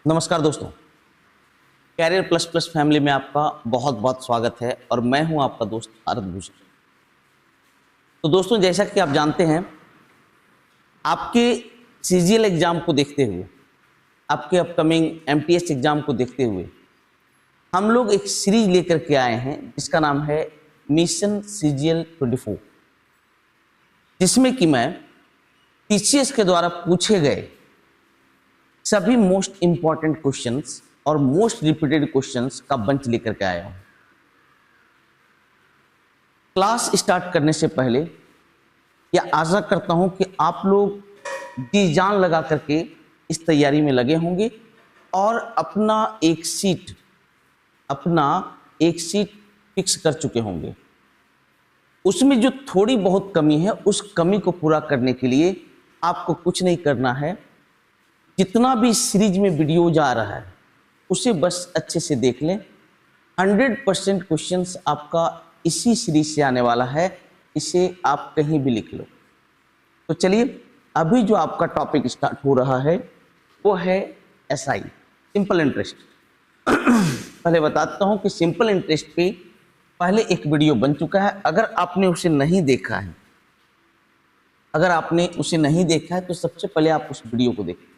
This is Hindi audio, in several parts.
नमस्कार दोस्तों, कैरियर प्लस प्लस फैमिली में आपका बहुत बहुत स्वागत है और मैं हूं आपका दोस्त भारत भूषण। तो दोस्तों, जैसा कि आप जानते हैं, आपके सीजीएल एग्जाम को देखते हुए, आपके अपकमिंग एमटीएस एग्जाम को देखते हुए हम लोग एक सीरीज लेकर के आए हैं जिसका नाम है मिशन सीजीएल 24, जिसमें कि मैं टीसीएस के द्वारा पूछे गए सभी मोस्ट इंपॉर्टेंट क्वेश्चंस और मोस्ट रिपीटेड क्वेश्चंस का बंच लेकर के आया हूं। क्लास स्टार्ट करने से पहले यह आशा करता हूं कि आप लोग जी जान लगा करके इस तैयारी में लगे होंगे और अपना एक सीट फिक्स कर चुके होंगे। उसमें जो थोड़ी बहुत कमी है, उस कमी को पूरा करने के लिए आपको कुछ नहीं करना है। जितना भी सीरीज में वीडियो जा रहा है उसे बस अच्छे से देख लें। 100% क्वेश्चंस आपका इसी सीरीज से आने वाला है, इसे आप कहीं भी लिख लो। तो चलिए, अभी जो आपका टॉपिक स्टार्ट हो रहा है वो है एसआई, सिंपल इंटरेस्ट। पहले बताता हूं कि सिंपल इंटरेस्ट पे पहले एक वीडियो बन चुका है। अगर आपने उसे नहीं देखा है, तो सबसे पहले आप उस वीडियो को देखें,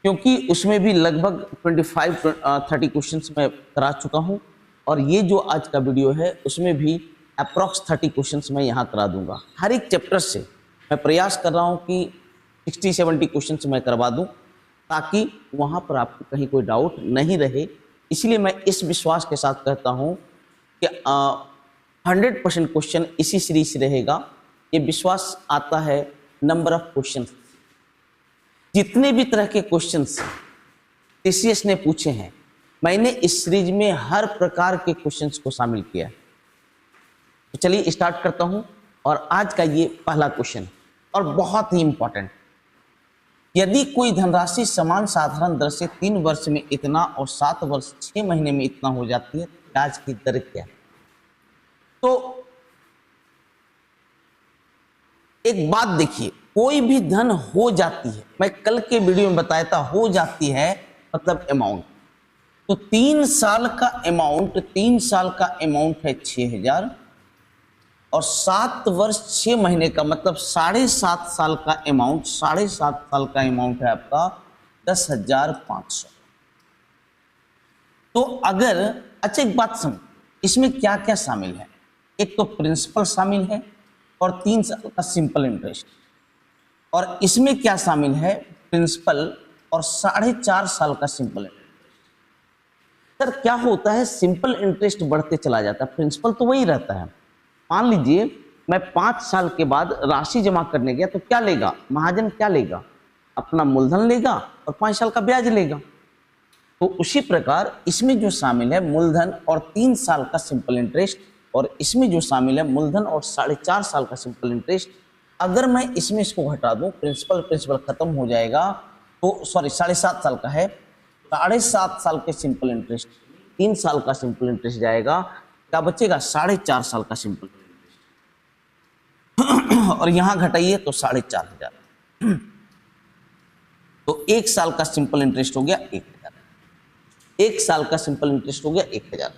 क्योंकि उसमें भी लगभग 25-30 क्वेश्चंस मैं करा चुका हूं और ये जो आज का वीडियो है उसमें भी अप्रॉक्स 30 क्वेश्चंस मैं यहाँ करा दूंगा। हर एक चैप्टर से मैं प्रयास कर रहा हूं कि 60-70 क्वेश्चंस मैं करवा दूं, ताकि वहाँ पर आपको कहीं कोई डाउट नहीं रहे। इसलिए मैं इस विश्वास के साथ कहता हूँ कि 100% क्वेश्चन इसी सीरीज से रहेगा। ये विश्वास आता है नंबर ऑफ क्वेश्चन। जितने भी तरह के क्वेश्चंस टीसीएस ने पूछे हैं, मैंने इस सीरीज में हर प्रकार के क्वेश्चंस को शामिल किया है। तो चलिए स्टार्ट करता हूं। और आज का ये पहला क्वेश्चन और बहुत ही इंपॉर्टेंट, यदि कोई धनराशि समान साधारण दर से 3 वर्ष में इतना और 7 वर्ष 6 महीने में इतना हो जाती है, ब्याज की दर क्या है? तो एक बात देखिए, कोई भी धन हो जाती है, मैं कल के वीडियो में बताया था, हो जाती है मतलब अमाउंट। तो 3 साल का अमाउंट है 6000 और 7 वर्ष 6 महीने का मतलब 7.5 साल का अमाउंट, 7.5 साल का अमाउंट है आपका 10,500। तो अगर अच्छा एक बात समझ, इसमें क्या क्या शामिल है? एक तो प्रिंसिपल शामिल है और 3 साल का सिंपल इंटरेस्ट, और इसमें क्या शामिल है? प्रिंसिपल और 4.5 साल का सिंपल इंटरेस्ट। सर क्या होता है, सिंपल इंटरेस्ट बढ़ते चला जाता है, प्रिंसिपल तो वही रहता है। मान लीजिए मैं 5 साल के बाद राशि जमा करने गया, तो क्या लेगा महाजन? क्या लेगा? अपना मूलधन लेगा और 5 साल का ब्याज लेगा। तो उसी प्रकार इसमें जो शामिल है मूलधन और 3 साल का सिंपल इंटरेस्ट, और इसमें जो शामिल है मूलधन और 4.5 साल का सिंपल इंटरेस्ट। अगर मैं इसमें इसको घटा दूं, प्रिंसिपल खत्म हो जाएगा, तो सॉरी 7.5 साल का है, 7.5 साल के सिंपल इंटरेस्ट, 3 साल का सिंपल इंटरेस्ट जाएगा, क्या बचेगा? 4.5 साल का सिंपल इंटरेस्ट। और यहां घटाइए तो 4,500। तो 1 साल का सिंपल इंटरेस्ट हो गया 1,000। 1 साल का सिंपल इंटरेस्ट हो गया 1,000।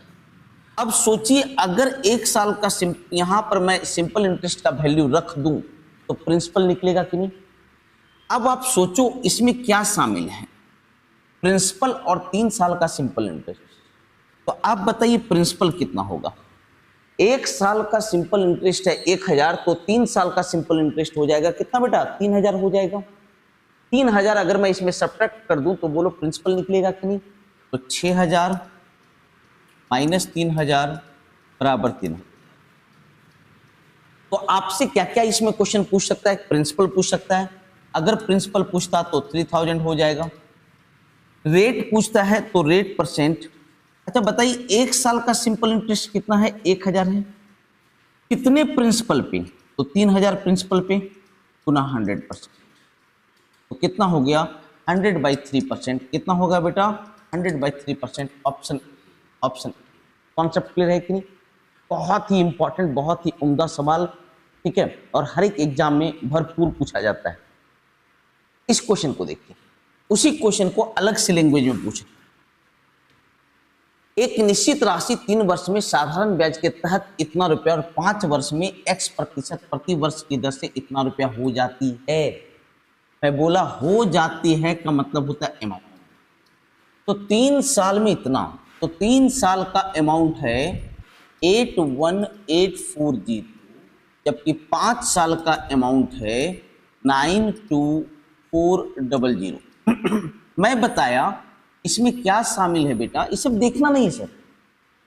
अब सोचिए, अगर 1 साल का यहां पर मैं सिंपल इंटरेस्ट का वैल्यू रख दूं तो प्रिंसिपल निकलेगा कि नहीं? अब आप सोचो इसमें क्या शामिल है, प्रिंसिपल और 3 साल का सिंपल इंटरेस्ट। तो आप बताइए प्रिंसिपल कितना होगा? 1 साल का सिंपल इंटरेस्ट है 1,000, तो 3 साल का सिंपल इंटरेस्ट हो जाएगा कितना बेटा? 3,000 हो जाएगा। 3,000 अगर मैं इसमें सब्ट्रैक्ट कर दूं तो बोलो प्रिंसिपल निकलेगा कि नहीं? तो 6,000 माइनस 3,000 बराबर 3। तो आपसे क्या क्या इसमें क्वेश्चन पूछ सकता है? प्रिंसिपल पूछ सकता है, अगर प्रिंसिपल पूछता तो 3,000 हो जाएगा। रेट पूछता है तो रेट %। अच्छा बताइए 1 साल का सिंपल इंटरेस्ट कितना है? 1,000 है। कितने प्रिंसिपल पे? तो 3,000 प्रिंसिपल पे गुना 100%, तो कितना हो गया? 100/3%। कितना होगा बेटा? 100/3%। ऑप्शन कॉन्सेप्ट क्लियर है कि नहीं? बहुत ही इंपॉर्टेंट, बहुत ही उम्दा सवाल, ठीक है, और हर एक एग्जाम में भरपूर पूछा जाता है। इस क्वेश्चन को देखिए, उसी क्वेश्चन को अलग से लैंग्वेज में पूछे। एक निश्चित राशि 3 वर्ष में साधारण ब्याज के तहत इतना रुपया और 5 वर्ष में x% प्रति वर्ष की दर से इतना रुपया हो जाती है। मैं बोला हो जाती है का मतलब होता है अमाउंट। तो 3 साल में इतना, तो 3 साल का अमाउंट है 81840, जबकि 5 साल का अमाउंट है 92400। मैं बताया इसमें क्या शामिल है बेटा, ये सब देखना नहीं है सर।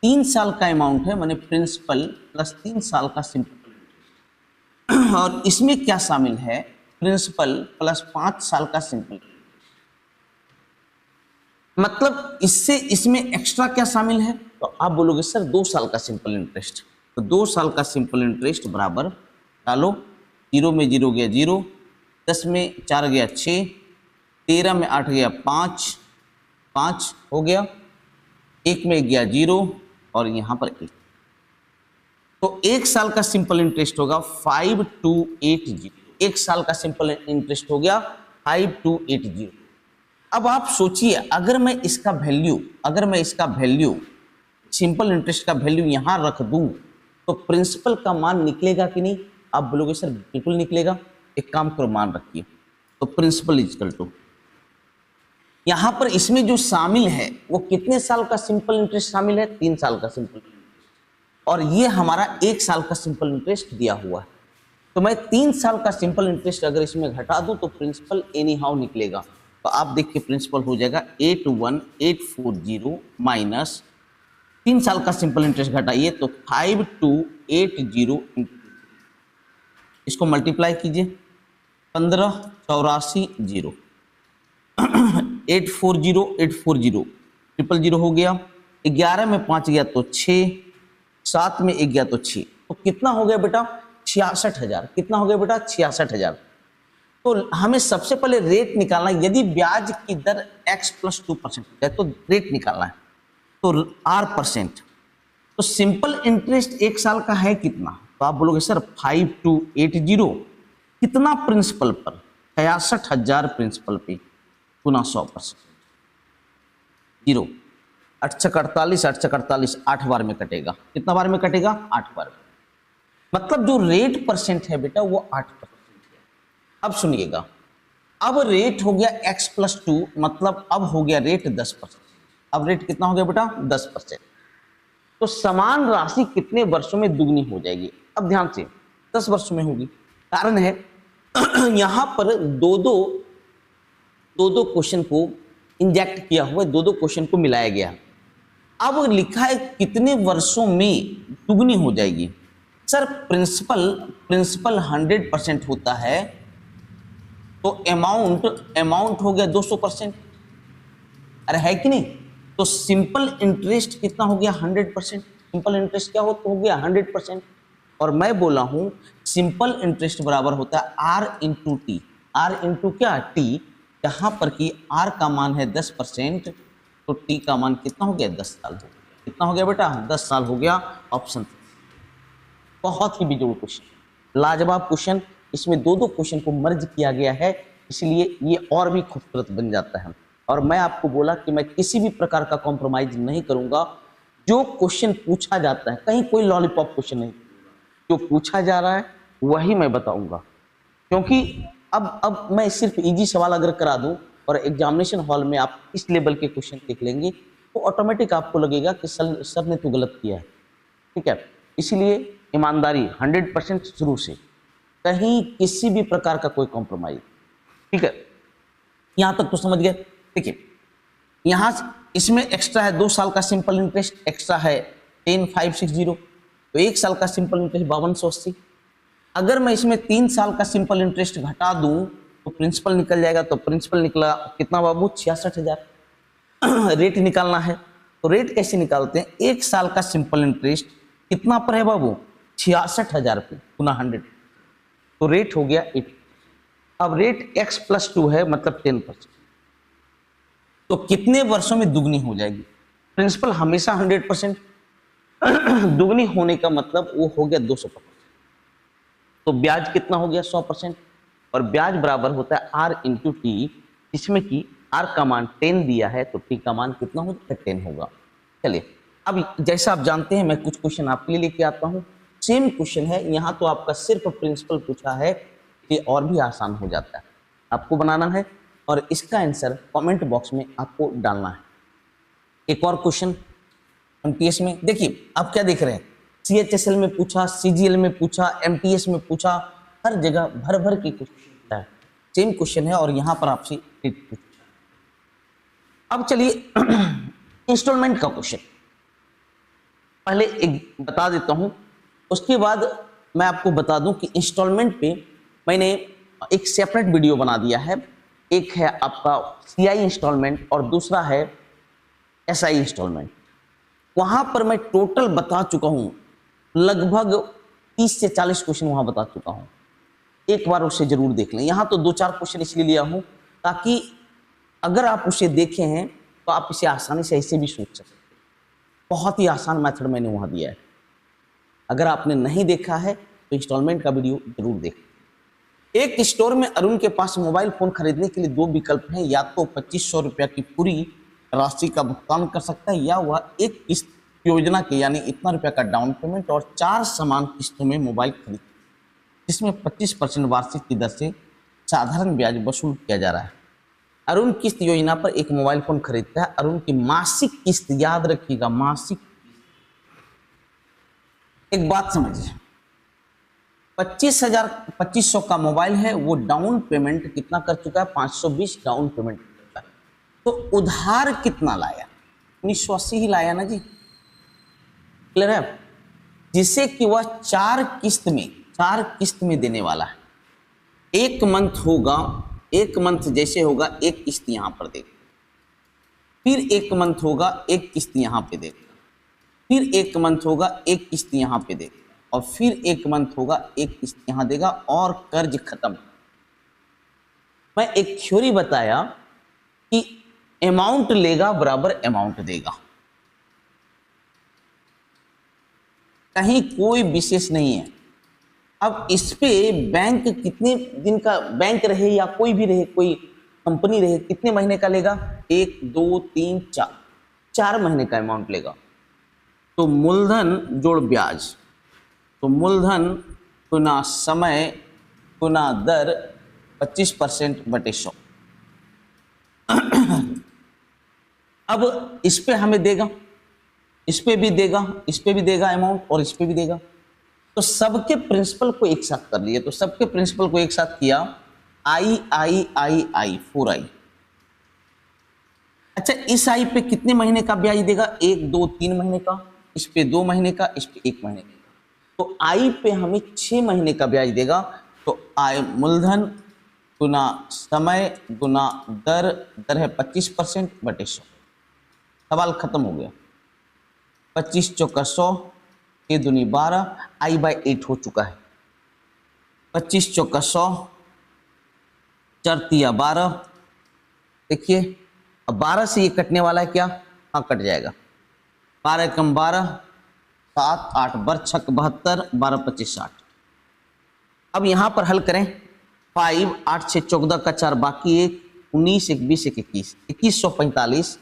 3 साल का अमाउंट है माने प्रिंसिपल प्लस 3 साल का सिंपल, और इसमें क्या शामिल है, प्रिंसिपल प्लस 5 साल का सिंपल। मतलब इससे इसमें एक्स्ट्रा क्या शामिल है, तो आप बोलोगे सर 2 साल का सिंपल इंटरेस्ट। तो 2 साल का सिंपल इंटरेस्ट बराबर डालो, 0 में 0 गया 0, 10 में 4 गया 6, 13 में 8 गया 5, 5 हो गया, 1 में गया 0 और यहाँ पर 1। तो 1 साल का सिंपल इंटरेस्ट होगा 5280। 1 साल का सिंपल इंटरेस्ट हो गया 5280। अब आप सोचिए अगर मैं इसका वैल्यू सिंपल इंटरेस्ट का वैल्यू यहां रख दूं तो प्रिंसिपल का मान निकलेगा कि नहीं? आप बोलोगे सर बिल्कुल निकलेगा। एक काम करो, मान रखिए, तो प्रिंसिपल इक्वल टू यहां पर इसमें जो शामिल है वो कितने साल का सिंपल इंटरेस्ट शामिल है? 3 साल का सिंपल इंटरेस्ट, और ये हमारा 1 साल का सिंपल इंटरेस्ट दिया हुआ है। तो मैं 3 साल का सिंपल इंटरेस्ट अगर इसमें घटा दूं तो प्रिंसिपल एनी हाउ निकलेगा। तो आप देखिए प्रिंसिपल हो जाएगा 81840 माइनस 3 साल का सिंपल इंटरेस्ट घटाइए तो 5280, इसको मल्टीप्लाई कीजिए 15480, 840 ट्रिपल 0 हो गया, 11 में 5 गया तो 6, 7 में 1 गया तो 6, तो कितना हो गया बेटा? 66,000। कितना हो गया बेटा? 66,000। तो हमें सबसे पहले रेट निकालना है। यदि ब्याज की दर x + 2% है तो रेट निकालना है, तो r%। तो सिंपल इंटरेस्ट 1 साल का है कितना? तो आप बोलोगे सर 5280 कितना प्रिंसिपल पर? 66,000 प्रिंसिपल पे गुना 100%। 0 8 48 8 48 8 बार में कटेगा। कितना बार में कटेगा? 8 बार में। मतलब जो रेट परसेंट है बेटा वो 8%। अब सुनिएगा, अब रेट हो गया x + 2, मतलब अब हो गया रेट 10%। अब रेट कितना हो गया बेटा? 10%। तो समान राशि कितने वर्षों में दुगनी हो जाएगी? अब ध्यान से, 10 वर्षों में होगी। कारण है यहां पर दो क्वेश्चन को इंजेक्ट किया हुआ है, दो क्वेश्चन को मिलाया गया। अब लिखा है कितने वर्षों में दुगनी हो जाएगी। सर प्रिंसिपल 100% होता है तो अमाउंट हो गया 200%। अरे है कि नहीं? तो सिंपल इंटरेस्ट कितना हो गया? 100%। सिंपल इंटरेस्ट क्या हो गया? 100%। और मैं बोला हूं सिंपल इंटरेस्ट बराबर होता है R × T। R × क्या? T। जहां पर कि R का मान है 10% तो T का मान कितना हो गया? 10 साल हो गया। कितना हो गया बेटा? 10 साल हो गया। ऑप्शन बहुत ही बेजोड़ क्वेश्चन, लाजवाब क्वेश्चन। इसमें दो क्वेश्चन को मर्ज किया गया है, इसलिए ये और भी खूबसूरत बन जाता है। और मैं आपको बोला कि मैं किसी भी प्रकार का कॉम्प्रोमाइज नहीं करूंगा। जो क्वेश्चन पूछा जाता है, कहीं कोई लॉलीपॉप क्वेश्चन नहीं, जो पूछा जा रहा है वही मैं बताऊंगा। क्योंकि अब मैं सिर्फ इजी सवाल अगर करा दूं और एग्जामिनेशन हॉल में आप इस लेवल के क्वेश्चन देख लेंगे तो ऑटोमेटिक आपको लगेगा कि सर ने तो गलत किया है। ठीक है, इसलिए ईमानदारी 100% शुरू से, कहीं किसी भी प्रकार का कोई कॉम्प्रोमाइज। ठीक है, यहां तक तो समझ गए। देखिए यहां इसमें एक्स्ट्रा है 2 साल का सिंपल इंटरेस्ट, एक्स्ट्रा है 10560, तो 1 साल का सिंपल इंटरेस्ट 5280। अगर मैं इसमें 3 साल का सिंपल इंटरेस्ट घटा दूं तो प्रिंसिपल निकल जाएगा। तो प्रिंसिपल निकला कितना बाबू? 66,000। रेट निकालना है तो रेट कैसे निकालते हैं? 1 साल का सिंपल इंटरेस्ट कितना पर है बाबू? 66,000 पे गुना 100, तो रेट हो गया 80। अब रेट x + 2 है, मतलब 10%। तो कितने वर्षों में दुगनी हो जाएगी? प्रिंसिपल हमेशा 100%, दुगनी होने का मतलब वो हो गया 200%। तो ब्याज कितना हो गया? 100%। और ब्याज बराबर होता है R × T, इसमें कि R का मान 10 दिया है तो T का मान कितना हो जाएगा, 10 होगा। चलिए अब जैसा आप जानते हैं मैं कुछ क्वेश्चन आपके लिए लेके आता हूँ। सेम क्वेश्चन है, यहाँ तो आपका सिर्फ प्रिंसिपल पूछा है, ये और भी आसान हो जाता है। आपको बनाना है और इसका आंसर कमेंट बॉक्स में आपको डालना है। एक और क्वेश्चन एमटीएस में देखिए, आप क्या देख रहे हैं, सीएचएसएल में पूछा, सीजीएल में पूछा, एमटीएस में पूछा, हर जगह भर भर के क्वेश्चन है, सेम क्वेश्चन है और यहाँ पर आपसे पूछा। अब चलिए इंस्टॉलमेंट का क्वेश्चन पहले एक बता देता हूं, उसके बाद मैं आपको बता दूं कि इंस्टॉलमेंट पे मैंने एक सेपरेट वीडियो बना दिया है। एक है आपका सीआई इंस्टॉलमेंट और दूसरा है एसआई इंस्टॉलमेंट। वहां पर मैं टोटल बता चुका हूं, लगभग 30 से 40 क्वेश्चन वहां बता चुका हूं। एक बार उसे जरूर देख लें। यहाँ तो 2-4 क्वेश्चन इसलिए लिया हूं ताकि अगर आप उसे देखे हैं तो आप इसे आसानी से ऐसे भी सोच सकते हैं। बहुत ही आसान मेथड मैंने वहां दिया है। अगर आपने नहीं देखा है तो इंस्टॉलमेंट का वीडियो जरूर देखें। एक स्टोर में अरुण के पास मोबाइल फोन खरीदने के लिए 2 विकल्प हैं, या तो 2500 रुपया की पूरी राशि का भुगतान कर सकता है, या वह एक किस्त योजना के यानी इतना रुपया का डाउन पेमेंट और 4 समान किस्तों में मोबाइल खरीद, जिसमें 25% वार्षिक की दर से साधारण ब्याज वसूल किया जा रहा है। अरुण किस्त योजना पर एक मोबाइल फोन खरीदता है। अरुण की मासिक किस्त, याद रखिएगा मासिक, एक बात समझिए, 2500 का मोबाइल है, वो डाउन पेमेंट कितना कर चुका है, 520 डाउन पेमेंट कर चुका है। तो उधार कितना लाया, 1980 ही लाया ना जी, क्लियर है, जिससे कि वह 4 किस्त में देने वाला है। एक मंथ होगा, एक मंथ जैसे होगा एक किस्त यहां पर देगा, फिर एक मंथ होगा एक किस्त यहां पे देगा, फिर एक मंथ होगा एक किस्त यहां पे देगा, और फिर एक मंथ होगा एक किस्त यहां देगा और कर्ज खत्म। मैं एक थ्योरी बताया कि अमाउंट लेगा बराबर अमाउंट देगा, कहीं कोई विशेष नहीं है। अब इस पे बैंक कितने दिन का बैंक रहे या कोई भी रहे, कोई कंपनी रहे, कितने महीने का लेगा, 1 2 3 4 महीने का अमाउंट लेगा। तो मूलधन जोड़ ब्याज, तो मूलधन गुना समय गुना दर 25% बटे 100। अब इस पे हमें देगा, इस पे भी देगा, इस पे भी देगा अमाउंट और इस पे भी देगा। तो सबके प्रिंसिपल को एक साथ कर लिए, तो सबके प्रिंसिपल को एक साथ किया, आई आई आई आई 4i। अच्छा, इस आई पे कितने महीने का ब्याज देगा, 1 2 3 महीने का, इस पे 2 महीने का, इस पे 1 महीने का। तो आई पे हमें 6 महीने का ब्याज देगा। तो आई मूलधन गुना समय गुना दर, दर है 25% बटे 100। सवाल खत्म हो गया। 25 चौका 100, 6 दूनी 12, आई बाई 8 हो चुका है। 25 चौका 100, 4 तिया 12। देखिए अब 12 से ये कटने वाला है क्या, हाँ कट जाएगा। 12 कम 12, 7 8 बर 6 72, 12 25 60। अब यहां पर हल करें, 5 8 6 14 का 4 बाकी 1, 19 1 20 1 21, 2145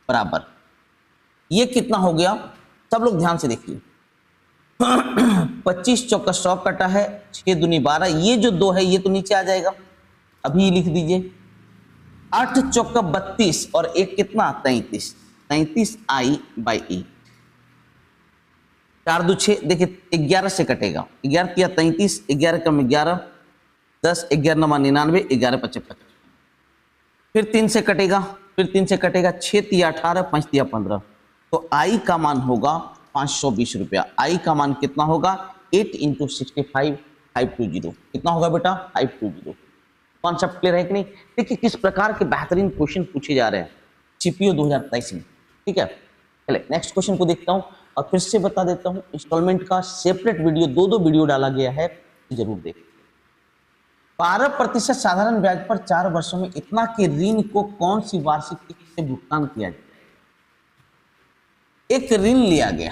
बराबर, ये कितना हो गया, सब लोग ध्यान से देखिए। 25 चौका 100 कटा है, 6 दूनी 12, ये जो 2 है ये तो नीचे आ जाएगा, अभी लिख दीजिए। 8 चौका 32 और 1 कितना 33, 33 आई बाई ई। 4 दू 6, देखिए 11 से कटेगा, 11 तिया 33, 11 कम 11, 10 11 9 99, 11 5 55। फिर 3 से कटेगा, फिर 3 से कटेगा, 6 तिया 18, 5 तिया 15। तो आई का मान होगा 520 रुपया। आई का मान कितना होगा, 8 × 65 520। कितना होगा बेटा, 520। कॉन्सेप्ट क्लियर है कि नहीं। देखिए किस प्रकार के बेहतरीन क्वेश्चन पूछे जा रहे हैं सीपीओ 2023 में, ठीक है। चले नेक्स्ट क्वेश्चन को देखता हूं और फिर से बता देता हूं, इंस्टॉलमेंट का सेपरेट वीडियो, 2 वीडियो डाला गया है, जरूर देखें। 12% साधारण ब्याज पर 4 वर्षों में इतना के ऋण को कौन सी वार्षिक किस्त से भुगतान किया जाए। एक ऋण लिया गया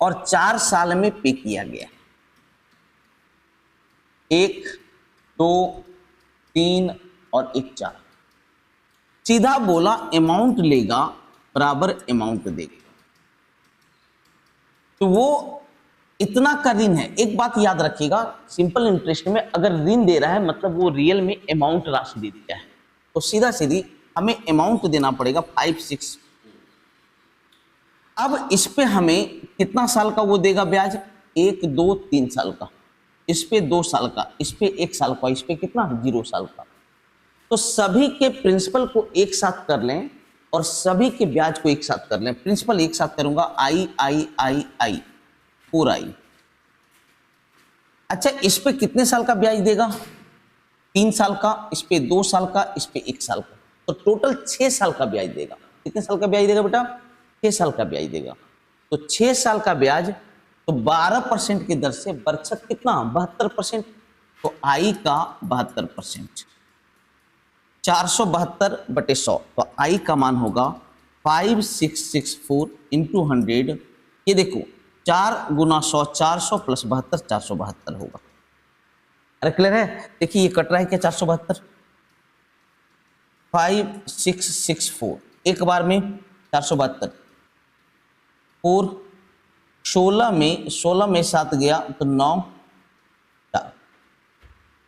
और 4 साल में पे किया गया, 1 2 3 और 1 4। सीधा बोला अमाउंट लेगा बराबर अमाउंट देगा। तो वो इतना का ऋण है। एक बात याद रखिएगा, सिंपल इंटरेस्ट में अगर ऋण दे रहा है मतलब वो रियल में अमाउंट राशि दे दिया है, तो सीधा सीधी हमें अमाउंट देना पड़ेगा 5-6। अब इस पे हमें कितना साल का वो देगा ब्याज, 1, 2, 3 साल का, इस पे 2 साल का, इस पे 1 साल का, इस पे कितना 0 साल का। तो सभी के प्रिंसिपल को एक साथ कर लें और सभी के ब्याज को एक साथ कर लें। प्रिंसिपल एक साथ करूंगा आई आई आई आई 4i। अच्छा, इस पे कितने साल का ब्याज देगा, 3 साल का, इस पे 2 साल का, इस पे 1 साल का, तो टोटल 6 साल का ब्याज देगा। कितने साल का ब्याज देगा बेटा, 6 साल का ब्याज देगा। तो 6 साल का ब्याज, तो 12% की दर से बरसत कितना 72%, तो आई का 72%, 472/100, तो आई का मान होगा 5664 इंटू 100। ये देखो 4 गुना 100 400 प्लस 72 472 होगा। अरे क्लियर है, देखिए ये कट रहा है क्या 472, 5664 एक बार में 472, और 16 में 7 गया तो 9,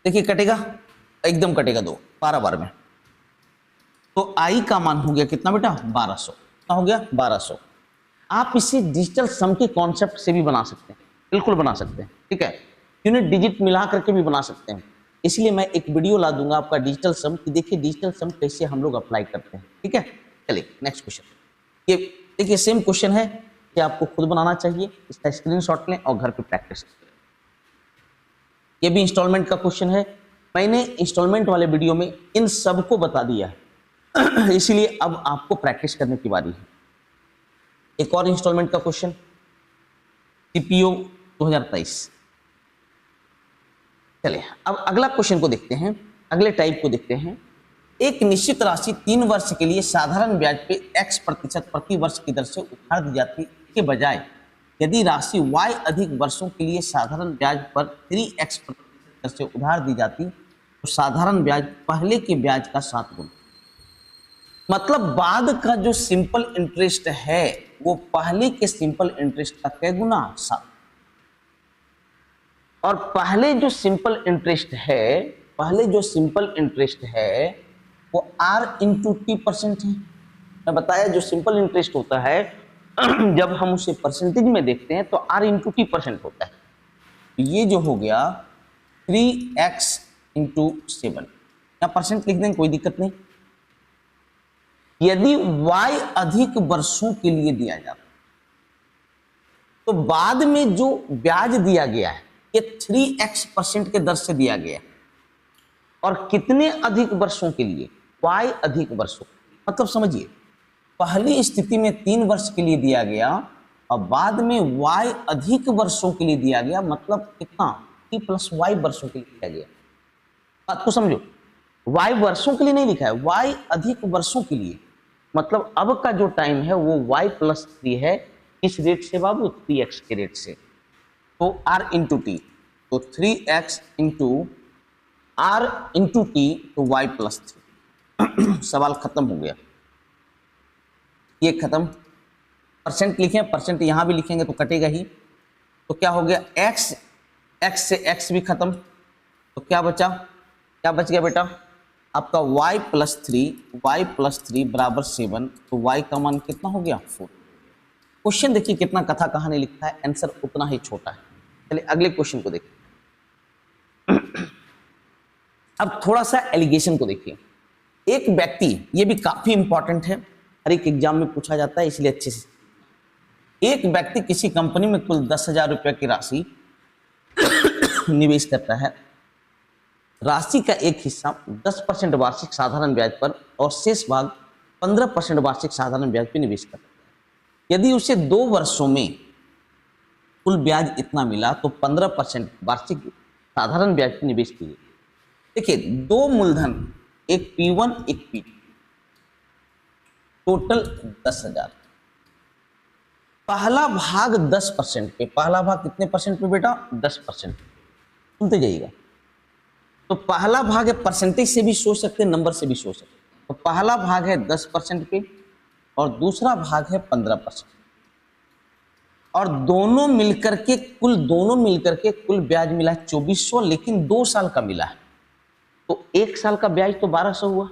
देखिए कटेगा, एकदम कटेगा 2 12 बार में। तो आई का मान हो गया कितना बेटा 1200, कितना हो गया 1200। आप इसे डिजिटल सम के कॉन्सेप्ट से भी बना सकते हैं, बिल्कुल बना सकते हैं, ठीक है, यूनिट डिजिट मिला करके भी बना सकते हैं। इसलिए मैं एक वीडियो ला दूंगा आपका डिजिटल सम की, देखिए डिजिटल सम कैसे हम लोग अप्लाई करते हैं, ठीक है। चलिए नेक्स्ट क्वेश्चन, ये देखिए सेम क्वेश्चन है कि आपको खुद बनाना चाहिए, इसका स्क्रीनशॉट लें और घर पे प्रैक्टिस करें। ये भी इंस्टॉलमेंट का क्वेश्चन है, मैंने इंस्टॉलमेंट वाले वीडियो में इन सबको बता दिया है इसलिए अब आपको प्रैक्टिस करने की बारी है। एक और इंस्टॉलमेंट का क्वेश्चन, सीपीओ 2023। चलिए अब अगला क्वेश्चन को देखते हैं, अगले टाइप को देखते हैं। एक निश्चित राशि 3 वर्ष के लिए साधारण ब्याज पे x% प्रति वर्ष की दर से उधार दी जाती के बजाय यदि राशि y अधिक वर्षों के लिए साधारण ब्याज पर 3x दर से उधार दी जाती तो साधारण ब्याज पहले के ब्याज का 7 गुना। मतलब बाद का जो सिंपल इंटरेस्ट है वो पहले के सिंपल इंटरेस्ट का कै गुना 7। और पहले जो सिंपल इंटरेस्ट है वो r इंटू t% है। मैं बताया जो सिंपल इंटरेस्ट होता है जब हम उसे परसेंटेज में देखते हैं तो r इंटू t% होता है। ये जो हो गया 3x इंटू 7, या परसेंट लिख दें कोई दिक्कत नहीं। यदि y अधिक वर्षों के लिए दिया जाता तो बाद में जो ब्याज दिया गया है ये 3x% के दर से दिया गया है, और कितने अधिक वर्षों के लिए, y अधिक वर्षों। मतलब समझिए पहली स्थिति में 3 वर्ष के लिए दिया गया और बाद में y अधिक वर्षों के लिए दिया गया, मतलब कितना t + y वर्षों के लिए दिया गया। बात को समझो, y वर्षों के लिए नहीं लिखा है, y अधिक वर्षों के लिए, मतलब अब का जो टाइम है वो y + 3 है। किस रेट से बाबू, 3x के रेट से। तो r इंटू टी, तो 3x into r into T, तो y + 3 सवाल खत्म हो गया, ये खत्म। परसेंट लिखें, परसेंट यहां भी लिखेंगे तो कटेगा ही। तो क्या हो गया, x से x भी खत्म, तो क्या बचा, क्या बच गया बेटा आपका y + 3 बराबर 7। तो y का मान कितना हो गया 4। क्वेश्चन देखिए कितना कथा कहानी लिखा है, आंसर उतना ही छोटा है। चलिए अगले क्वेश्चन को देखिए। अब थोड़ा सा एलिगेशन को देखिए। एक व्यक्ति, ये भी काफी इंपॉर्टेंट है, हर एक एग्जाम में पूछा जाता है इसलिए अच्छे से। एक व्यक्ति किसी कंपनी में कुल 10,000 रुपये की राशि निवेश करता है। राशि का एक हिस्सा 10% वार्षिक साधारण ब्याज पर और शेष भाग 15% वार्षिक साधारण ब्याज पर निवेश करता है। यदि उसे 2 वर्षों में कुल ब्याज इतना मिला तो 15% वार्षिक साधारण ब्याज पर निवेश कीजिए। देखिए 2 मूलधन, एक P1 एक P2, टोटल 10,000। पहला भाग 10% पे, पहला भाग कितने परसेंट पे बेटा 10%। सुनते जाइएगा। तो पहला भाग है, परसेंटेज से भी सोच सकते हैं, नंबर से भी सोच सकते हैं। तो पहला भाग है 10% पे और दूसरा भाग है 15%, और दोनों मिलकर के कुल ब्याज मिला है 2400, लेकिन 2 साल का मिला है। तो 1 साल का ब्याज तो 1200 हुआ।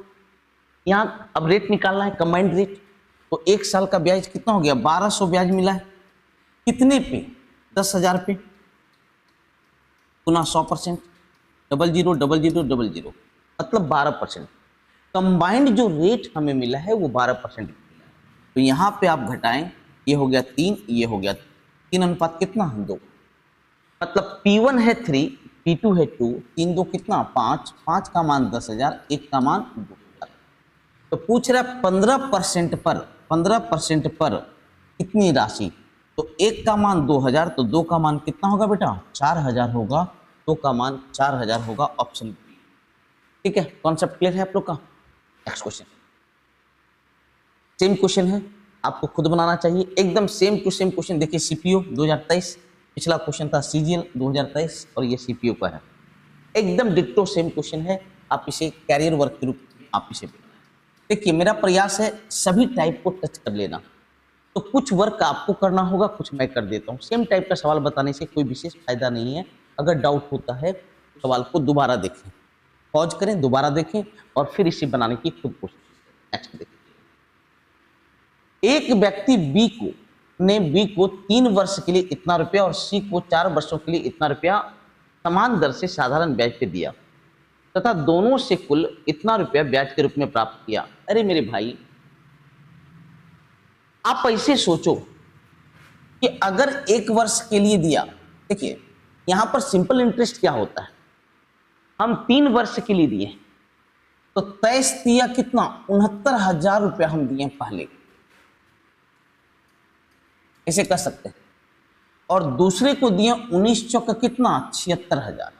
यहाँ अब रेट निकालना है, कंबाइंड रेट। तो 1 साल का ब्याज कितना हो गया? 1200 ब्याज मिला है। कितने पे? 10,000 पे। पुनः 100%, 000000, मतलब 12%। कंबाइंड जो रेट हमें मिला है वो 12% मिला है। तो यहाँ पे आप घटाएं, ये हो गया 3, ये हो गया 3 अनुपात कितना? 2। मतलब P1 है 3, P2 है 2, 3 2 कितना? 5, 5 का मान 10,000, 1 का मान 2,000। तो पूछ रहा है 15% पर कितनी राशि? तो 1 का मान 2,000, तो 2 का मान कितना होगा बेटा? 4,000 होगा। 2 का मान 4,000 होगा, ऑप्शन बी। ठीक है, कॉन्सेप्ट क्लियर है आप लोग का? नेक्स्ट क्वेश्चन, सेम क्वेश्चन है, आपको खुद बनाना चाहिए, एकदम सेम टू सेम क्वेश्चन। देखिए सीपीओ 2023, पिछला क्वेश्चन था सीजीएल 2023 और ये सीपीओ का है। एकदम डिट्टो सेम क्वेश्चन है। आप इसे कैरियर वर्क के रूप में आप इसे देखिए। मेरा प्रयास है सभी टाइप को टच कर लेना, तो कुछ वर्क आपको करना होगा, कुछ मैं कर देता हूँ। सेम टाइप का सवाल बताने से कोई विशेष फायदा नहीं है। अगर डाउट होता है सवाल को दोबारा देखें, पॉज करें, दोबारा देखें और फिर इसे बनाने की खुद कोशिश करें। नेक्स्ट देखिए, एक व्यक्ति बी को 3 वर्ष के लिए इतना रुपया और सी को 4 वर्षों के लिए इतना रुपया समान दर से साधारण ब्याज पे दिया तथा दोनों से कुल इतना रुपया ब्याज के रूप में प्राप्त किया। अरे मेरे भाई, आप ऐसे सोचो कि अगर 1 वर्ष के लिए दिया, देखिए यहां पर सिंपल इंटरेस्ट क्या होता है, हम 3 वर्ष के लिए दिए तो तय दिया कितना? 69,000 रुपया हम दिए पहले, इसे कर सकते हैं। और दूसरे को दिए 19 चौका कितना? 76,000।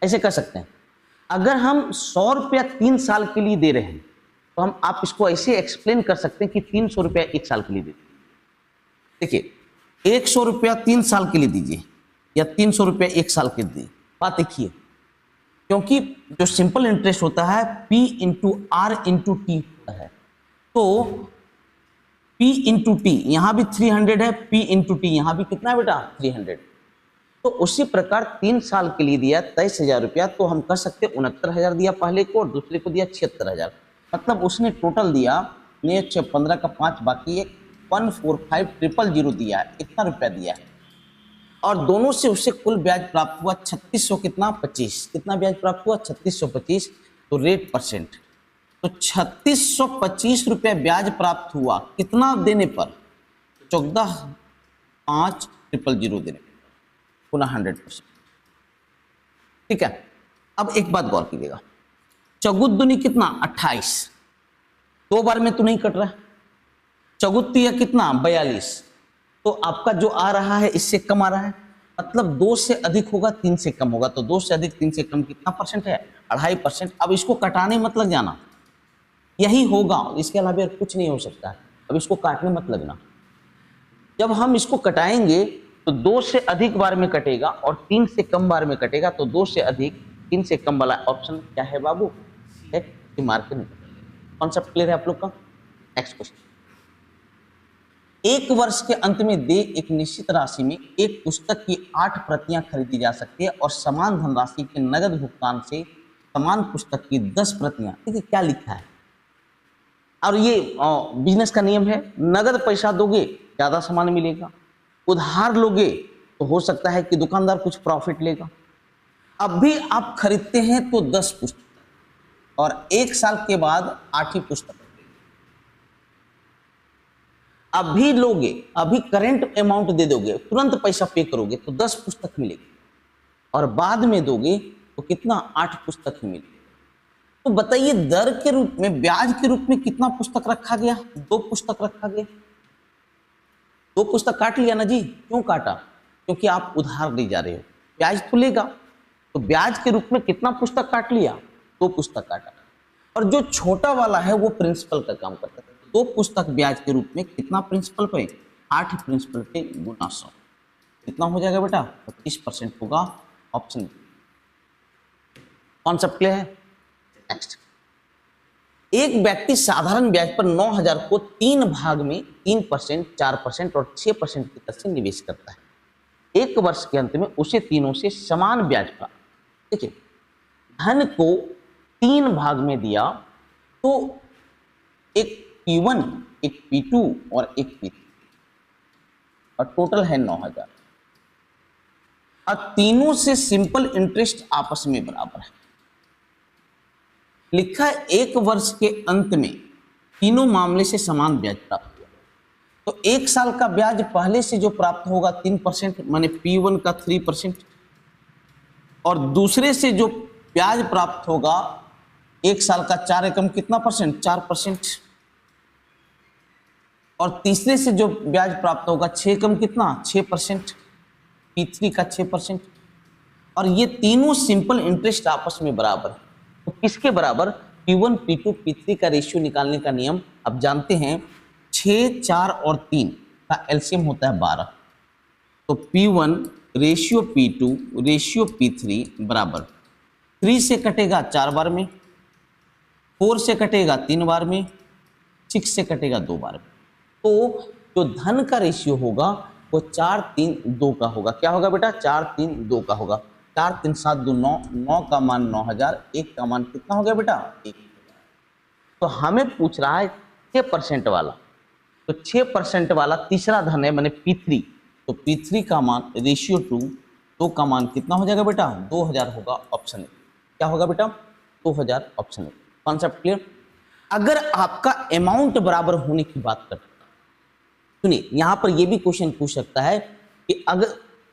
ऐसे कर सकते हैं। अगर हम 100 रुपया 3 साल के लिए दे रहे हैं तो आप इसको ऐसे एक्सप्लेन कर सकते हैं कि 300 रुपया 1 साल के लिए दे। देखिए 100 रुपया 3 साल के लिए दीजिए या 300 रुपया 1 साल के लिए, बात देखिए, क्योंकि जो सिंपल इंटरेस्ट होता है P into R into T होता है। तो P इंटू टी यहाँ भी 300 है, P इंटू टी यहाँ भी कितना है बेटा? 300। तो उसी प्रकार 3 साल के लिए दिया 23,000 रुपया, तो हम कर सकते 69,000 दिया पहले को और दूसरे को दिया 76,000। मतलब उसने टोटल दिया 15 का 5 बाकी 145,000 दिया है, इतना रुपया दिया है। और दोनों से उससे कुल ब्याज प्राप्त हुआ 3600 कितना? 25। कितना ब्याज प्राप्त हुआ? 3625। तो रेट परसेंट, तो 3625 रुपया ब्याज प्राप्त हुआ कितना देने पर? 14,500 देने पर, पुनः 100%। ठीक है, अब एक बात गौर कीजिएगा, चौगुद्दुनी कितना? 28। 2 बार में तो नहीं कट रहा। चौगुत्तिया कितना? 42। तो आपका जो आ रहा है इससे कम आ रहा है, मतलब 2 से अधिक होगा 3 से कम होगा। तो 2 से अधिक 3 से कम कितना परसेंट है? 2.5%। अब इसको कटाने मत लग जाना, यही होगा, इसके अलावा और कुछ नहीं हो सकता है। अब इसको काटने मत लगना। जब हम इसको कटाएंगे तो 2 से अधिक बार में कटेगा और 3 से कम बार में कटेगा। तो 2 से अधिक 3 से कम वाला ऑप्शन क्या है बाबू? है मार्केट। कॉन्सेप्ट क्लियर है आप लोग का? नेक्स्ट क्वेश्चन, 1 वर्ष के अंत में दे एक निश्चित राशि में एक पुस्तक की 8 प्रतियां खरीदी जा सकती है और समान धनराशि के नगद भुगतान से समान पुस्तक की 10 प्रतियां। देखिए क्या लिखा है, और ये बिजनेस का नियम है, नगद पैसा दोगे ज्यादा सामान मिलेगा, उधार लोगे तो हो सकता है कि दुकानदार कुछ प्रॉफिट लेगा। अब भी आप खरीदते हैं तो 10 पुस्तक और 1 साल के बाद 8 ही पुस्तक। अभी लोगे, अभी करंट अमाउंट दे दोगे, तुरंत पैसा पे करोगे तो 10 पुस्तक मिलेगी और बाद में दोगे तो कितना? 8 पुस्तक ही मिलेगी। तो बताइए दर के रूप में, ब्याज के रूप में कितना पुस्तक रखा गया? 2 पुस्तक रखा गया। 2 पुस्तक काट लिया ना जी। क्यों काटा? क्योंकि आप उधार ले जा रहे हो, ब्याज तो लेगा, तो ब्याज के रूप में कितना पुस्तक काट लिया? 2 पुस्तक काटा। और जो छोटा वाला है वो प्रिंसिपल का काम करता है। 2 पुस्तक ब्याज के रूप में कितना प्रिंसिपल पे? 8 प्रिंसिपल पे गुना 100, कितना हो जाएगा बेटा? 25% होगा, ऑप्शन। कॉन्सेप्ट क्लियर है? नेक्स्ट, एक व्यक्ति साधारण ब्याज पर 9,000 को 3 भाग में 3%, 4% और 6% की दर से निवेश करता है। एक वर्ष के अंत में उसे तीनों से समान ब्याज प्राप्त। देखिए, धन को 3 भाग में दिया तो एक P1, एक P2 और एक P3 और टोटल है 9,000 और तीनों से सिंपल इंटरेस्ट आपस में बराबर है। लिखा है एक वर्ष के अंत में तीनों मामले से समान ब्याज प्राप्त हुआ, तो एक साल का ब्याज पहले से जो प्राप्त होगा 3%, माने P1 का 3%, और दूसरे से जो ब्याज प्राप्त होगा एक साल का 4 एकम कितना परसेंट? 4%, और तीसरे से जो ब्याज प्राप्त होगा 6 एकम कितना? 6%, P3 का 6%, और ये तीनों सिंपल इंटरेस्ट आपस में बराबर है। तो किसके बराबर? P1, P2, P3 का रेशियो निकालने का नियम अब जानते हैं। 6, 4 और 3 का एलसीएम होता है 12, तो P1 ratio P2 ratio P3 बराबर 3 से कटेगा 4 बार में, 4 से कटेगा 3 बार में, 6 से कटेगा 2 बार में। तो जो धन का रेशियो होगा वो 4, 3, 2 का होगा। क्या होगा बेटा? 4, 3, 2 का होगा। 4, 3, 7, 2, 9, 9 का मान 9,000, 1 का मान कितना हो गया बेटा? 1। तो हमें पूछ रहा है 6% वाला, तो 6% वाला तीसरा धन है मैंने P3, तो P3 का मान रेशियो 2 का मान कितना हो जाएगा बेटा? 2,000 होगा, ऑप्शन ए। क्या होगा बेटा? 2,000, ऑप्शन ए। Concept clear? अगर आपका अमाउंट बराबर होने की बात करते, सुनिए यहां पर यह भी क्वेश्चन पूछ सकता है कि अगर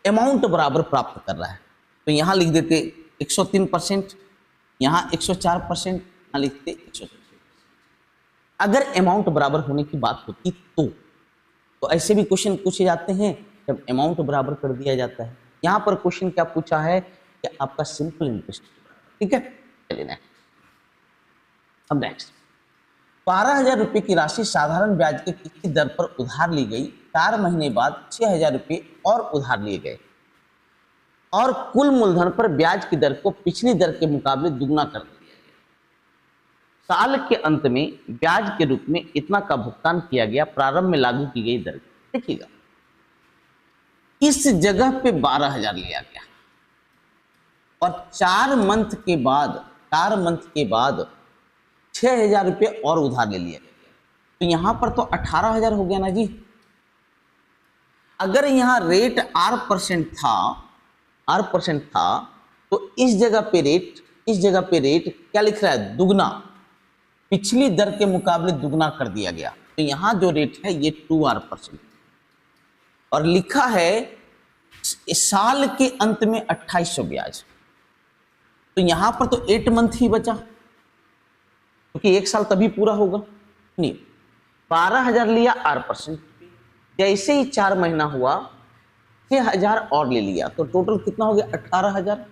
अमाउंट बराबर प्राप्त कर रहा है तो यहां लिख देते 103%, यहां 104%, यहां लिखते 104%। अगर अमाउंट बराबर होने की बात होती तो ऐसे भी क्वेश्चन पूछे जाते हैं जब अमाउंट बराबर कर दिया जाता है। यहां पर क्वेश्चन क्या पूछा है कि आपका सिंपल इंटरेस्ट, ठीक है? चलिए नेक्स्ट। अब नेक्स्ट, 12,000 रुपये की राशि साधारण ब्याज के किसी दर पर उधार ली गई। 4 महीने बाद 6,000 रुपये और उधार लिए गए और कुल मूलधन पर ब्याज की दर को पिछली दर के मुकाबले दुगना कर दिया गया। साल के अंत में ब्याज के रूप में इतना का भुगतान किया गया। प्रारंभ में लागू की गई दर देखिएगा, इस जगह पे 12,000 लिया गया और 4 मंथ के बाद 6,000 रुपये और उधार ले लिया गया, तो यहां पर तो 18,000 हो गया ना जी। अगर यहां रेट R% था तो इस जगह पे रेट क्या लिख रहा है? दुगना, पिछली दर के मुकाबले दुगना कर दिया गया। तो यहां जो रेट है ये 2R% और लिखा है साल के अंत में 2800 ब्याज। तो यहां पर तो 8 मंथ ही बचा क्योंकि 1 साल तभी पूरा होगा। नहीं, 12,000 लिया R%, जैसे ही 4 महीना हुआ 6,000 और ले लिया, तो टोटल कितना हो गया? 18,000।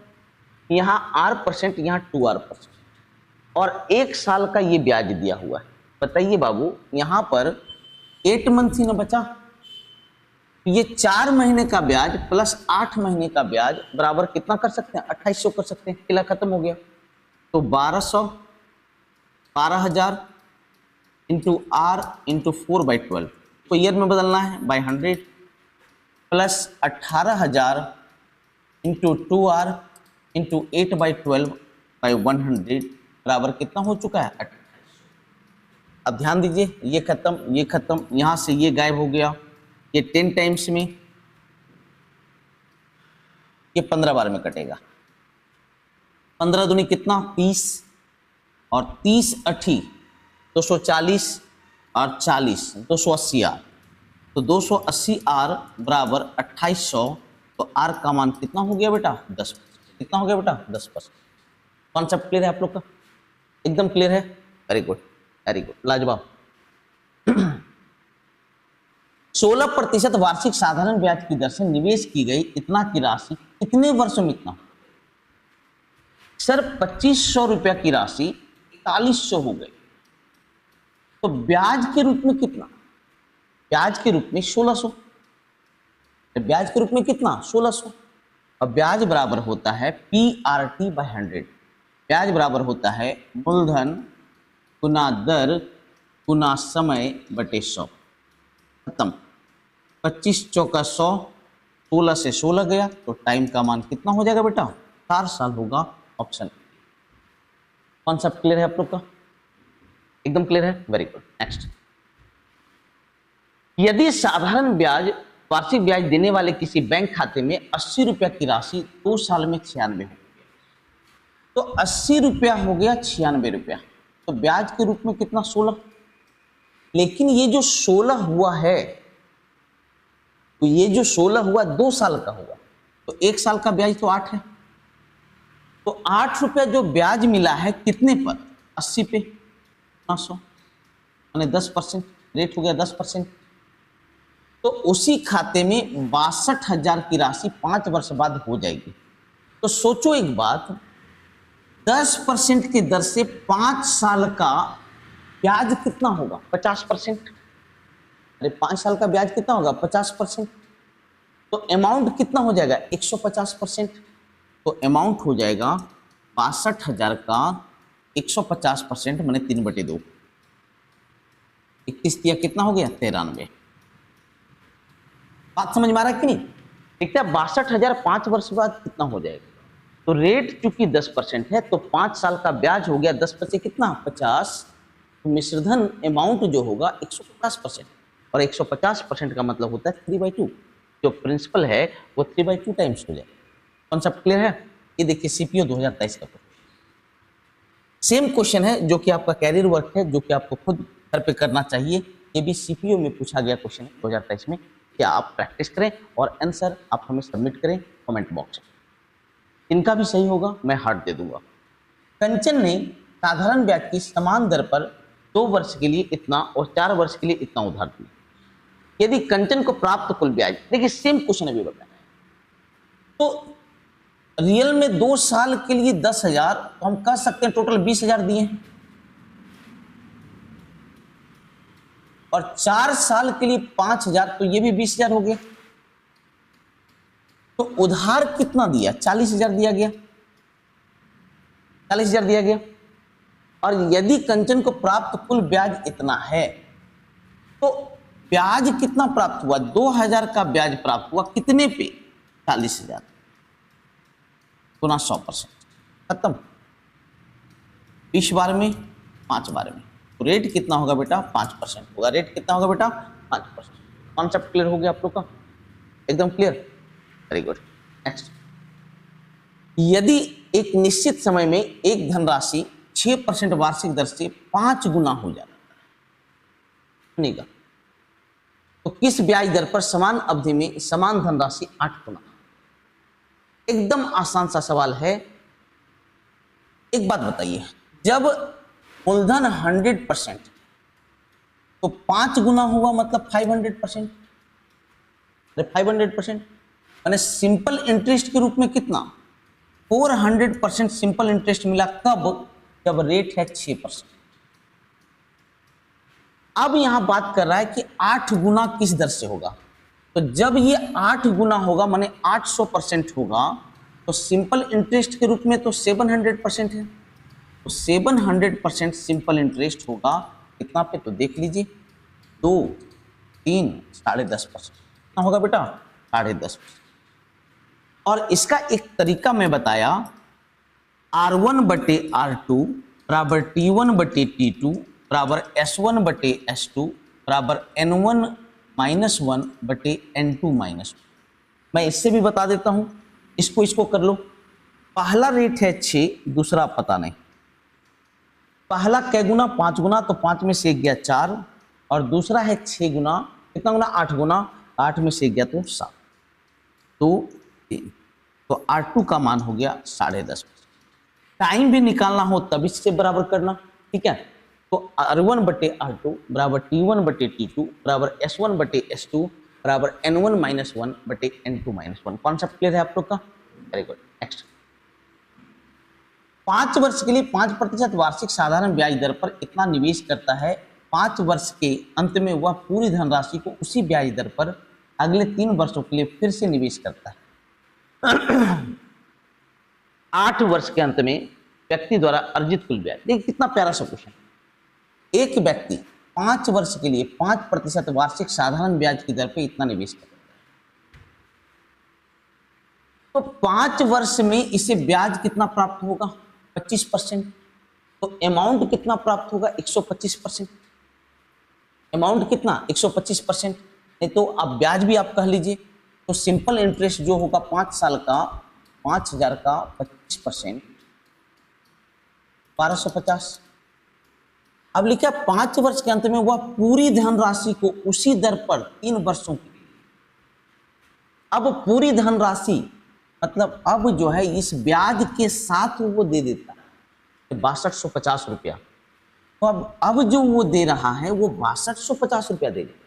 यहाँ R%, यहाँ 2R%, और 1 साल का ये ब्याज दिया हुआ है। बताइए बाबू, यहाँ पर 8 मंथ ही ना बचा, ये 4 महीने का ब्याज प्लस 8 महीने का ब्याज बराबर कितना कर सकते हैं? 2800 कर सकते हैं। किला खत्म हो गया, तो 12,000 इंटू R इंटू 4/12, तो ईयर में बदलना है by 100, plus 18,000 into 2R into 8/12 by 100 बराबर कितना हो चुका है? 2800। अब ध्यान दीजिए, ये खत्म, यहां से ये गायब हो गया, ये 10 टाइम्स में, ये 15 बार में कटेगा। 15 दूनी कितना? 30, और 30 8 240 और 40 280 R, तो 280 R बराबर 2800, तो R का मान कितना हो गया बेटा? 10%। कितना हो गया बेटा? 10%। कॉन्सेप्ट क्लियर है आप लोग का? एकदम क्लियर है? वेरी गुड, लाजवाब। 16% वार्षिक साधारण ब्याज की दर से निवेश की गई इतना की राशि कितने वर्षों में इतना? सर 2,500 रुपया की राशि 4,100 हो गई, तो ब्याज के रूप में कितना? ब्याज के रूप में 1,600। ब्याज के रूप में कितना? 1,600। और ब्याज बराबर होता है PRT/100। ब्याज बराबर होता है मूलधन गुना दर गुना समय बटे 100। खत्म। 25 चौका 100, 16 से 16 गया तो टाइम का मान कितना हो जाएगा बेटा? 4 साल होगा। ऑप्शन। कॉन्सेप्ट क्लियर है आप लोग का? एकदम क्लियर है, वेरी गुड। नेक्स्ट, यदि साधारण ब्याज वार्षिक ब्याज देने वाले किसी बैंक खाते में 80 रुपया की राशि 2 साल में 96 हो, तो 80 रुपया हो गया 96 रुपया, तो ब्याज के रूप में कितना? 16। लेकिन ये जो 16 हुआ है, तो ये जो 16 हुआ 2 साल का हुआ, तो 1 साल का ब्याज तो 8 है। तो 8 रुपया जो ब्याज मिला है कितने पर? 80 पे 900, मैंने 10%, रेट हो गया 10%। तो उसी खाते में 62,000 की राशि 5 वर्ष बाद हो जाएगी। तो सोचो एक बात, 10% की दर से 5 साल का ब्याज कितना होगा? 50%। अरे 5 साल का ब्याज कितना होगा? 50%। तो अमाउंट कितना हो जाएगा? 150%। तो अमाउंट हो जाएगा 62,000 का 150% मैंने 3/2, 21 दिया, कितना हो गया? 93। बात समझ में आ रहा है कि नहीं? देखते 62,000 5 वर्ष बाद कितना हो जाएगा? तो रेट चूंकि 10% है, तो 5 साल का ब्याज हो गया 10 से कितना? 50। तो मिश्रधन अमाउंट जो होगा 150%, और 150% का मतलब होता है 3/2। जो प्रिंसिपल है वो 3/2 टाइम्स हो जाएगा। कॉन्सेप्ट क्लियर है? ये देखिए सीपीओ 2023 का सेम क्वेश्चन है, जो कि आपका कैरियर वर्क है, जो कि आपको खुद घर पे करना चाहिए। ये भी सीपीओ में पूछा गया क्वेश्चन है 2023 में। क्या आप प्रैक्टिस करें और आंसर आप हमें सबमिट करें कमेंट बॉक्स में। इनका भी सही होगा, मैं हार्ट दे दूंगा। कंचन ने साधारण ब्याज की समान दर पर 2 वर्ष के लिए इतना और 4 वर्ष के लिए इतना उधार दिया। यदि कंचन को प्राप्त कुल ब्याज, देखिए सेम क्वेश्चन अभी बताया, तो रियल में 2 साल के लिए 10,000, तो हम कह सकते हैं टोटल 20,000 दिए हैं, और 4 साल के लिए 5,000, तो ये भी 20,000 हो गया। तो उधार कितना दिया? 40,000 दिया गया, 40,000 दिया गया। और यदि कंचन को प्राप्त कुल ब्याज इतना है, तो ब्याज कितना प्राप्त हुआ? 2,000 का ब्याज प्राप्त हुआ, कितने पे? 40,000 गुना 100%। खत्म। 20 बार में, 5 बार में, तो रेट कितना होगा बेटा? 5% होगा। रेट कितना होगा बेटा? 5%। कॉन्सेप्ट क्लियर हो गया आप लोग का? एकदम क्लियर, वेरी गुड। नेक्स्ट, यदि एक निश्चित समय में एक धनराशि 6% वार्षिक दर से 5 गुना हो जाता है, तो किस ब्याज दर पर समान अवधि में समान धनराशि 8 गुना? एकदम आसान सा सवाल है। एक बात बताइए, जब मूलधन 100%, तो 5 गुना होगा मतलब 500%। 500% मैंने सिंपल इंटरेस्ट के रूप में कितना? 400% सिंपल इंटरेस्ट मिला। कब? जब रेट है 6%। अब यहां बात कर रहा है कि 8 गुना किस दर से होगा। तो जब ये 8 गुना होगा माने 800% होगा, तो सिंपल इंटरेस्ट के रूप में तो 700% है, तो 700% सिंपल इंटरेस्ट होगा कितना पे? तो देख लीजिए, 2, 3, 10.5% कितना होगा बेटा? 10.5%। और इसका एक तरीका मैं बताया, R1/R2 बराबर T1/T2 बराबर S1/S2 बराबर N1-1/N2-1। मैं इससे भी बता देता हूं, इसको कर लो। पहला रेट है 6, दूसरा पता नहीं। पहला कै गुना? 5 गुना, तो 5 में से 1 गया 4, और दूसरा है 6 गुना, कितना गुना? 8 गुना, 8 में से 1 गया तो 7, 2, 3। तो R2 का मान हो गया 10.5%। टाइम भी निकालना हो तब इससे बराबर करना, ठीक है। तो R1/R2 बराबर T1/T2 बराबर S1/S2 बराबर N1-1/N2-1। कॉन्सेप्ट क्लियर है आप लोग का? Very good. नेक्स्ट, 5 वर्ष के लिए 5% वार्षिक साधारण ब्याज दर पर इतना निवेश करता है, 5 वर्ष के अंत में वह पूरी धनराशि को उसी ब्याज दर पर अगले 3 वर्षों के लिए फिर से निवेश करता है। 8 वर्ष के अंत में व्यक्ति द्वारा अर्जित कुल ब्याज। देखिए कितना प्यारा सा क्वेश्चन। एक व्यक्ति 5 वर्ष के लिए 5% वार्षिक साधारण ब्याज की दर पे इतना निवेश करता है, तो 5 वर्ष में इसे ब्याज कितना प्राप्त होगा? 25%। तो अमाउंट कितना प्राप्त होगा? 125%। अमाउंट कितना? 125%। नहीं तो आप ब्याज भी आप कह लीजिए। तो सिंपल इंटरेस्ट जो होगा 5 साल का 5000 का 25%, 1250। अब लिखा 5 वर्ष के अंत में वह पूरी धनराशि को उसी दर पर 3 वर्षों की। अब पूरी धनराशि मतलब अब जो है इस ब्याज के साथ वो दे देता है 6250 रुपया। तो अब जो वो दे रहा है वो 6250 रुपया दे रहा है,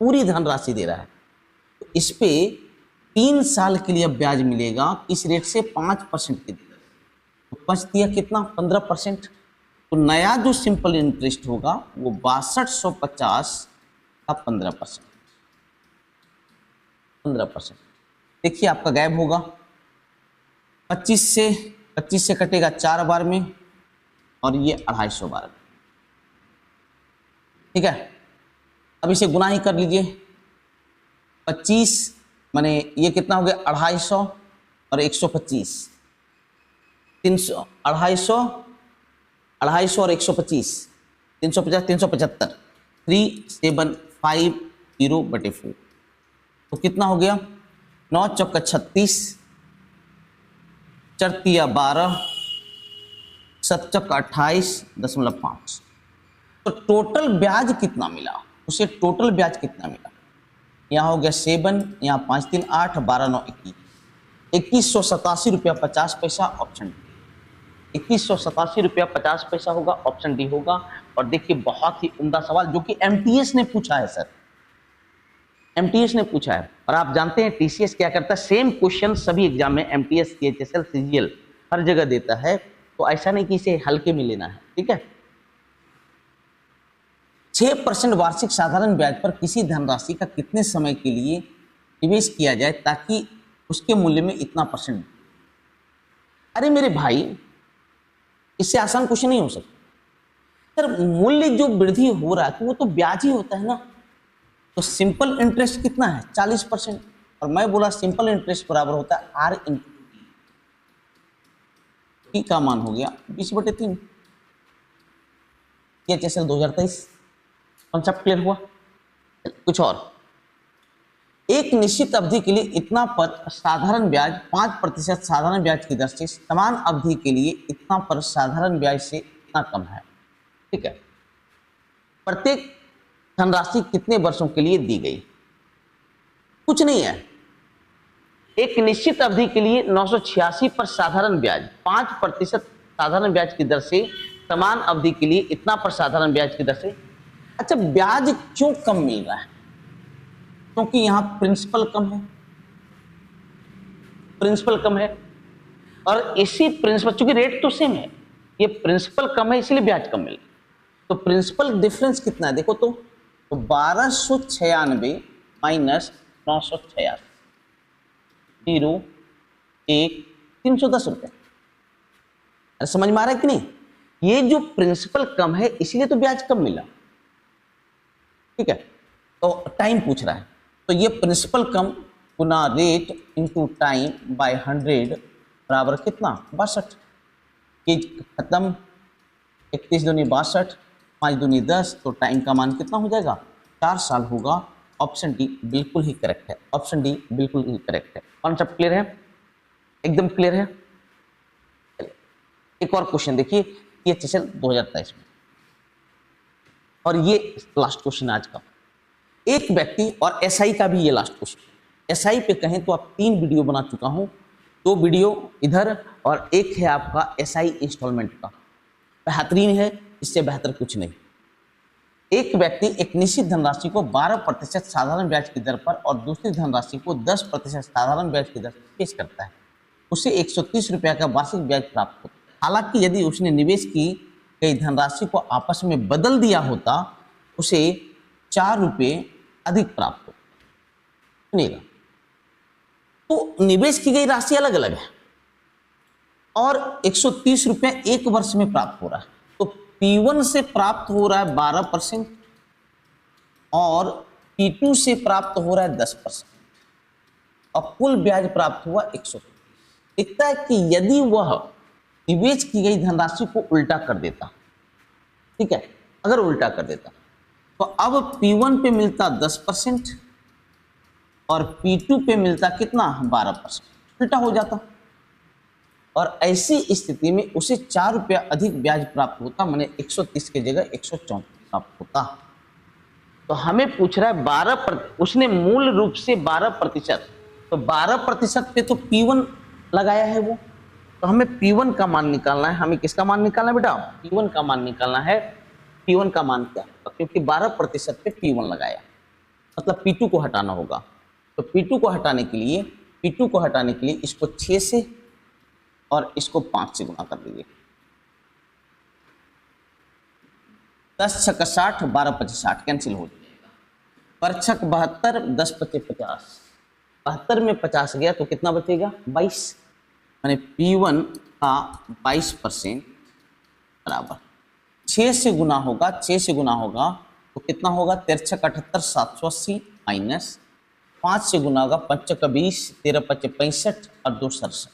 पूरी धनराशि दे रहा है। तो इस पे 3 साल के लिए अब ब्याज मिलेगा किस रेट से? 5% की दर। तो बच दिया कितना? 15%। तो नया जो सिंपल इंटरेस्ट होगा वो 6250 का 15%। 15% देखिए आपका गायब होगा। 25 से कटेगा 4 बार में और ये 250 बार में। ठीक है, अब इसे गुना ही कर लीजिए। 25 माने ये कितना हो गया? 250 और 125, 300, 250 और 125, 350, 375, 3750/4। तो कितना हो गया? 9 चौका 36, 4 तिया 12, 7 चौका 28.5। तो टोटल ब्याज कितना मिला उसे? टोटल ब्याज कितना मिला? यहाँ हो गया 7, यहाँ 5 3 8, 12 9 21, 2187 रुपया 50 पैसा। ऑप्शन डी 2187 रुपया 50 पैसा होगा। ऑप्शन डी होगा। और देखिए बहुत ही उम्दा सवाल जो कि एमटीएस ने पूछा है सर, एमटीएस ने पूछा है। और आप जानते हैं टीसीएस क्या करता है, सेम क्वेश्चन सभी एग्जाम में एमटीएस, सीएचएसएल, सीजीएल हर जगह देता है। तो ऐसा नहीं कि इसे हल्के में लेना है। ठीक है, 6% वार्षिक साधारण ब्याज पर किसी धनराशि का कितने समय के लिए निवेश किया जाए ताकि उसके मूल्य में इतना %? अरे मेरे भाई, इससे आसान क्वेश्चन नहीं हो सकता सर। मूल्य जो वृद्धि हो रहा है तो वो तो ब्याज ही होता है ना। तो सिंपल इंटरेस्ट कितना है? 40%। और मैं बोला सिंपल इंटरेस्ट बराबर होता है आर इंटू टी का मान हो गया 20/3। सीएचएसएल 2023 कॉन्सेप्ट क्लियर हुआ? कुछ और, एक निश्चित अवधि के लिए इतना पर साधारण ब्याज 5% साधारण ब्याज की दर से समान अवधि के लिए इतना पर साधारण ब्याज से इतना कम है। ठीक है, प्रत्येक धनराशि कितने वर्षों के लिए दी गई? कुछ नहीं है। एक निश्चित अवधि के लिए 986 पर साधारण ब्याज 5% साधारण ब्याज की दर से समान अवधि के लिए इतना पर साधारण ब्याज की दर से। अच्छा, ब्याज क्यों कम मिल रहा है? क्योंकि यहां प्रिंसिपल कम है, प्रिंसिपल कम है। और इसी प्रिंसिपल, चूंकि रेट तो सेम है, ये प्रिंसिपल कम है इसलिए ब्याज कम मिल रहा है। तो प्रिंसिपल डिफरेंस कितना है देखो तो 1296 माइनस 986, 0 1 310 रुपये। अरे समझ में आ रहा है कि नहीं? ये जो प्रिंसिपल कम है इसलिए तो ब्याज कम मिला। ठीक है, तो टाइम पूछ रहा है तो ये प्रिंसिपल कम गुना रेट इंटू टाइम बाय 100 बराबर कितना? 62। ये खत्म, 31 दूनी 62, 5 दूनी 10, तो टाइम का मान कितना हो जाएगा? 4 साल होगा। ऑप्शन डी बिल्कुल ही करेक्ट है। ऑप्शन डी बिल्कुल ही करेक्ट है। कॉन्सेप्ट क्लियर है? एकदम क्लियर है। एक और क्वेश्चन देखिए, ये चल 2023 में, और ये लास्ट क्वेश्चन आज का। एक व्यक्ति, और एसआई का भी ये लास्ट क्वेश्चन। एसआई पे कहें तो आप 3 वीडियो बना चुका हूं, 2 वीडियो इधर और एक है आपका एसआई इंस्टॉलमेंट का। बेहतरीन है, इससे बेहतर कुछ नहीं। एक व्यक्ति एक निश्चित धनराशि को 12% साधारण ब्याज की दर पर और दूसरी धनराशि को 10% साधारण ब्याज की दर से पेश करता है। उसे 130 रुपया का वार्षिक ब्याज प्राप्त होता है। हालांकि यदि उसने निवेश की गई धनराशि को आपस में बदल दिया होता उसे 4 रुपये अधिक प्राप्त होता। सुनिएगा, तो निवेश की गई राशि अलग अलग है और 130 रुपया एक वर्ष में प्राप्त हो रहा है। तो P1 से प्राप्त हो रहा है 12% और P2 से प्राप्त हो रहा है 10% और कुल ब्याज प्राप्त हुआ 100। दिखता है कि यदि वह निवेश की गई धनराशि को उल्टा कर देता, ठीक है, अगर उल्टा कर देता तो अब P1 पे मिलता 10% और P2 पे मिलता कितना 12%, उल्टा हो जाता। और ऐसी स्थिति में उसे 4 रुपया अधिक ब्याज प्राप्त होता, माने 130 की जगह 134 प्राप्त होता। तो हमें पूछ रहा है उसने मूल रूप से 12%, तो 12% पे तो P1 लगाया है वो, तो हमें P1 का मान निकालना है। हमें किसका मान निकालना है बेटा? P1 का मान निकालना है। P1 का मान क्या होगा? क्योंकि 12% पे P1 लगाया, मतलब P2 को हटाना होगा। तो P2 को हटाने के लिए इसको 6 से और इसको 5 से गुना कर दीजिए। 10 छक्का 60, 12 पच्चीस 60 कैंसिल हो जाएगा। पर छक 72, 10 पच्चीस 50, 72 में 50 गया तो कितना बचेगा 22, यानी P1 का 22% बराबर 6 से गुना होगा। 6 से गुना होगा तो कितना होगा 13 78, 780 माइनस 5 से गुना होगा 5 का 20, 13 पच्चीस 65 और 2 67,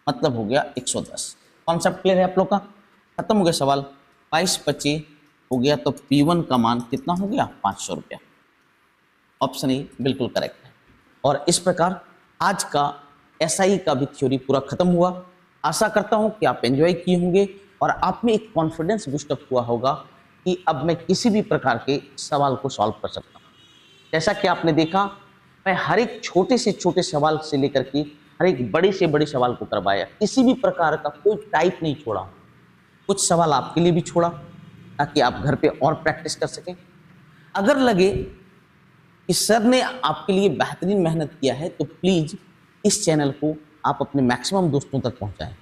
मतलब हो गया 110। कॉन्सेप्ट क्लियर है आप लोग का? खत्म हो गया सवाल। 22 हो गया तो P1 का मान कितना हो गया 500 रुपया। ऑप्शन ए बिल्कुल करेक्ट है। और इस प्रकार आज का SI का भी थ्योरी पूरा खत्म हुआ। आशा करता हूं कि आप एंजॉय किए होंगे और आप में एक कॉन्फिडेंस बूस्टअप हुआ होगा कि अब मैं किसी भी प्रकार के सवाल को सॉल्व कर सकता हूं। जैसा कि आपने देखा, मैं हर एक छोटे से छोटे सवाल से लेकर के हर एक बड़े से बड़े सवाल को करवाया, किसी भी प्रकार का कोई टाइप नहीं छोड़ा। कुछ सवाल आपके लिए भी छोड़ा ताकि आप घर पे और प्रैक्टिस कर सकें। अगर लगे कि सर ने आपके लिए बेहतरीन मेहनत किया है तो प्लीज इस चैनल को आप अपने मैक्सिमम दोस्तों तक पहुंचाएं।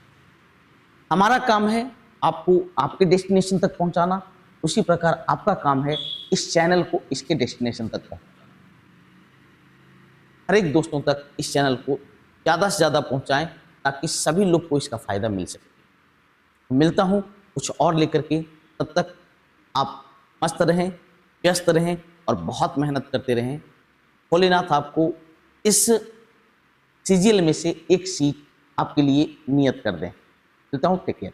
हमारा काम है आपको आपके डेस्टिनेशन तक पहुंचाना, उसी प्रकार आपका काम है इस चैनल को इसके डेस्टिनेशन तक पहुंचाना। हर एक दोस्तों तक इस चैनल को ज़्यादा से ज़्यादा पहुंचाएं ताकि सभी लोग को इसका फायदा मिल सके। मिलता हूं कुछ और लेकर के, तब तक आप मस्त रहें, व्यस्त रहें और बहुत मेहनत करते रहें। भोलेनाथ आपको इस CGL में से एक सीट आपके लिए नियत कर दें। मिलता हूं, टेक केयर।